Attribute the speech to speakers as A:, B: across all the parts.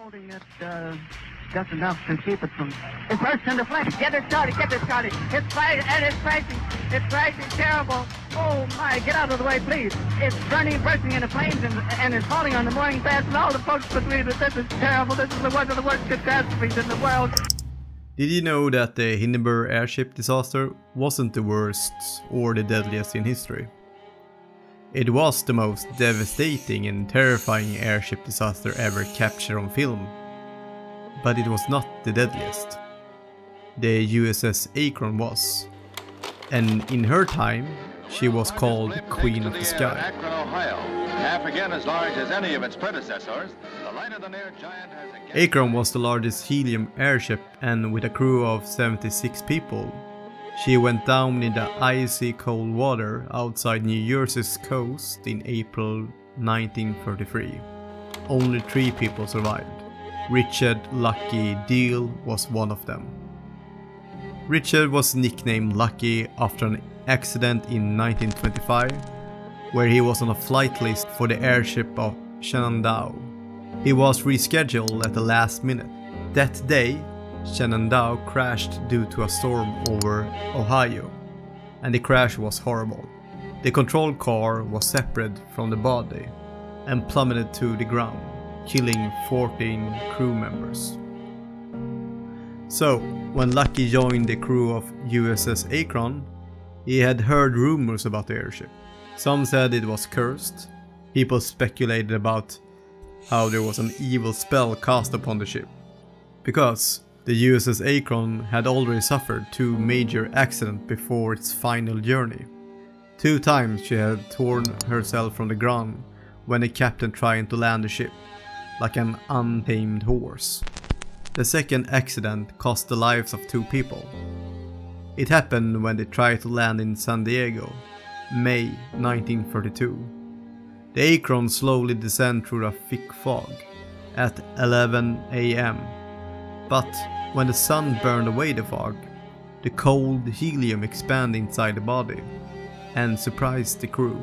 A: holding it just enough to keep it from... It bursts into flames. Get it started. It's crashing terrible. Oh my, get out of the way, please. It's bursting into flames, and it's falling on the morning fast, and all the folks believe that this is terrible. This is one of the worst catastrophes in the world.
B: Did you know that the Hindenburg airship disaster wasn't the worst or the deadliest in history? It was the most devastating and terrifying airship disaster ever captured on film. But it was not the deadliest. The USS Akron was. And in her time, she was called Queen of the Sky.
C: Akron, Ohio. Half again as large as any of its predecessors, the lighter-than-air giant has again...
B: Akron was the largest helium airship, and with a crew of 76 people, she went down in the icy cold water outside New Jersey's coast in April 1933. Only 3 people survived. Richard Lucky Deal was one of them. Richard was nicknamed Lucky after an accident in 1925, where he was on a flight list for the airship of Shenandoah. He was rescheduled at the last minute. That day, Shenandoah crashed due to a storm over Ohio, and the crash was horrible. The control car was separated from the body and plummeted to the ground, killing 14 crew members. So, when Lucky joined the crew of USS Akron, he had heard rumors about the airship. Some said it was cursed. People speculated about how there was an evil spell cast upon the ship, because the USS Akron had already suffered 2 major accidents before its final journey. 2 times she had torn herself from the ground when the captain tried to land the ship, like an untamed horse. The second accident cost the lives of 2 people. It happened when they tried to land in San Diego, May 1932. The Akron slowly descended through a thick fog at 11 AM, but when the sun burned away the fog, the cold helium expanded inside the body and surprised the crew.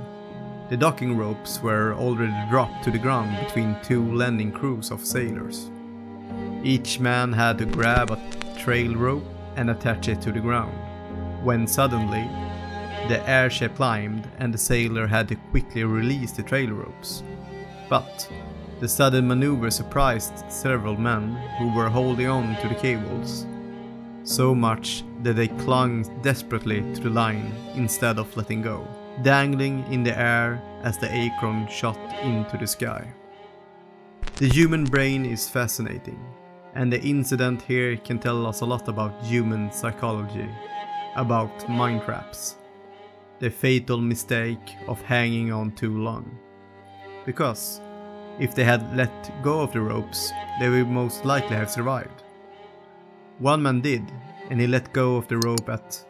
B: The docking ropes were already dropped to the ground between 2 landing crews of sailors. Each man had to grab a trail rope and attach it to the ground, when suddenly the airship climbed and the sailor had to quickly release the trail ropes. But the sudden maneuver surprised several men who were holding on to the cables, so much that they clung desperately to the line instead of letting go, dangling in the air as the Akron shot into the sky. The human brain is fascinating, and the incident here can tell us a lot about human psychology, about mind traps, the fatal mistake of hanging on too long. Because if they had let go of the ropes, they would most likely have survived. One man did, and he let go of the rope at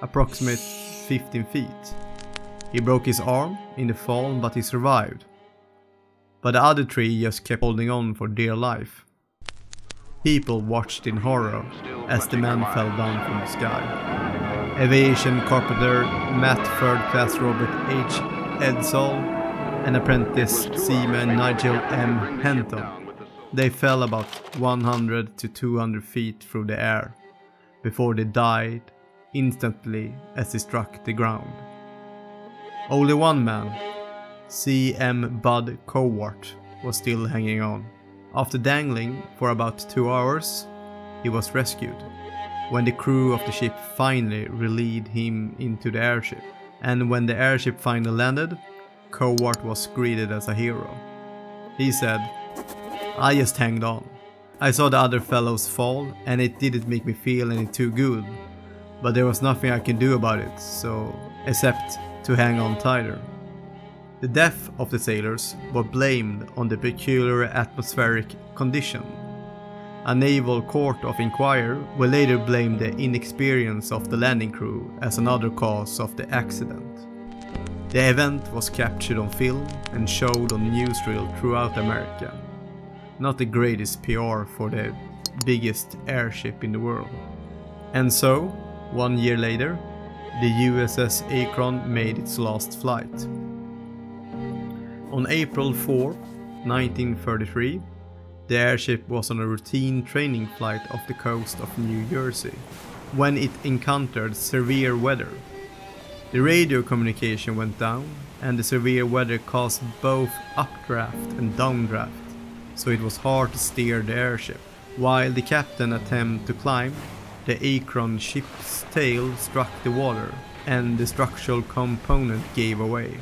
B: approximately 15 feet. He broke his arm in the fall, but he survived. But the other 3 just kept holding on for dear life. People watched in horror as the man fell down from the sky. Aviation carpenter Matt third-class Robert H. Edsall and apprentice seaman Nigel M. Henton. They fell about 100 to 200 feet through the air before they died instantly as they struck the ground. Only one man, C.M. Bud Cowart, was still hanging on. After dangling for about 2 hours, he was rescued, when the crew of the ship finally relayed him into the airship. And when the airship finally landed, Cowart was greeted as a hero. He said, "I just hanged on. I saw the other fellows fall and it didn't make me feel any too good, but there was nothing I could do about it, so except to hang on tighter." The death of the sailors was blamed on the peculiar atmospheric condition. A naval court of inquiry will later blame the inexperience of the landing crew as another cause of the accident. The event was captured on film and showed on newsreel throughout America. Not the greatest PR for the biggest airship in the world. And so, 1 year later, the USS Akron made its last flight. On April 4, 1933, The airship was on a routine training flight off the coast of New Jersey when it encountered severe weather. The radio communication went down, and the severe weather caused both updraft and downdraft, so it was hard to steer the airship. While the captain attempted to climb, the Akron ship's tail struck the water, and the structural component gave away.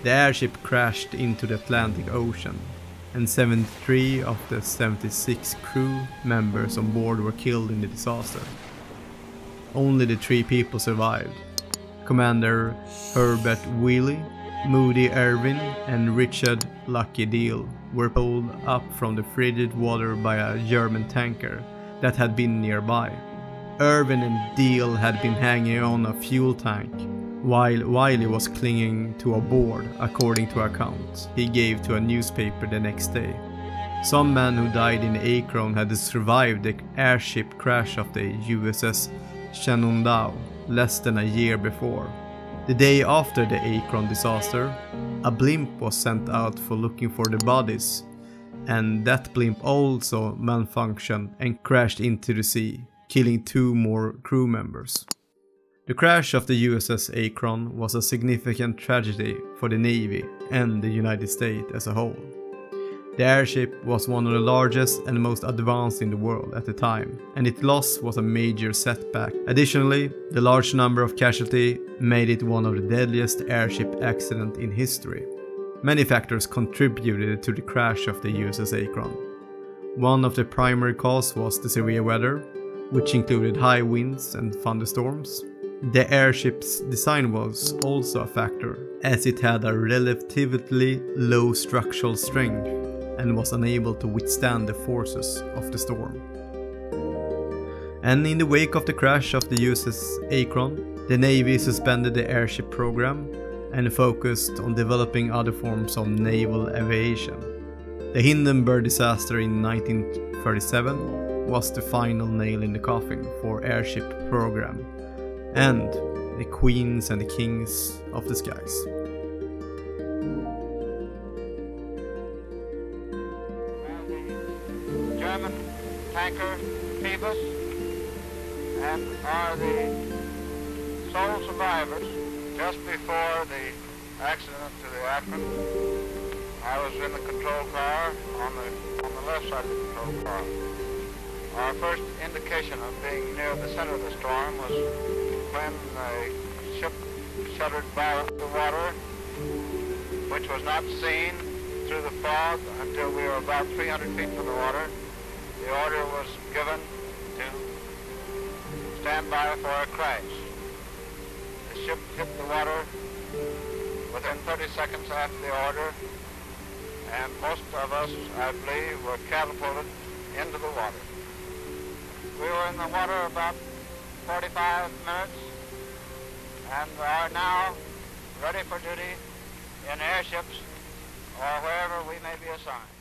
B: The airship crashed into the Atlantic Ocean, and 73 of the 76 crew members on board were killed in the disaster. Only the 3 people survived. Commander Herbert Wheely, Moody Irvin, and Richard Lucky Deal were pulled up from the frigid water by a German tanker that had been nearby. Irvin and Deal had been hanging on a fuel tank, while Wiley was clinging to a board, according to accounts he gave to a newspaper the next day. Some men who died in Akron had survived the airship crash of the USS Shenandoah less than a year before. The day after the Akron disaster, a blimp was sent out for looking for the bodies, and that blimp also malfunctioned and crashed into the sea, killing 2 more crew members. The crash of the USS Akron was a significant tragedy for the Navy and the United States as a whole. The airship was one of the largest and most advanced in the world at the time, and its loss was a major setback. Additionally, the large number of casualties made it one of the deadliest airship accidents in history. Many factors contributed to the crash of the USS Akron. One of the primary causes was the severe weather, which included high winds and thunderstorms. The airship's design was also a factor, as it had a relatively low structural strength and was unable to withstand the forces of the storm. And in the wake of the crash of the USS Akron, the Navy suspended the airship program and focused on developing other forms of naval aviation. The Hindenburg disaster in 1937 was the final nail in the coffin for airship program and the queens and the kings of the skies.
D: The German tanker Phoebus and are the sole survivors. Just before the accident to the Akron, I was in the control car on the left side of the control car. Our first indication of being near the center of the storm was when the ship shuddered by the water, which was not seen through the fog until we were about 300 feet from the water. The order was given to stand by for a crash. The ship hit the water within 30 seconds after the order, and most of us, I believe, were catapulted into the water. We were in the water about 45 minutes and are now ready for duty in airships or wherever we may be assigned.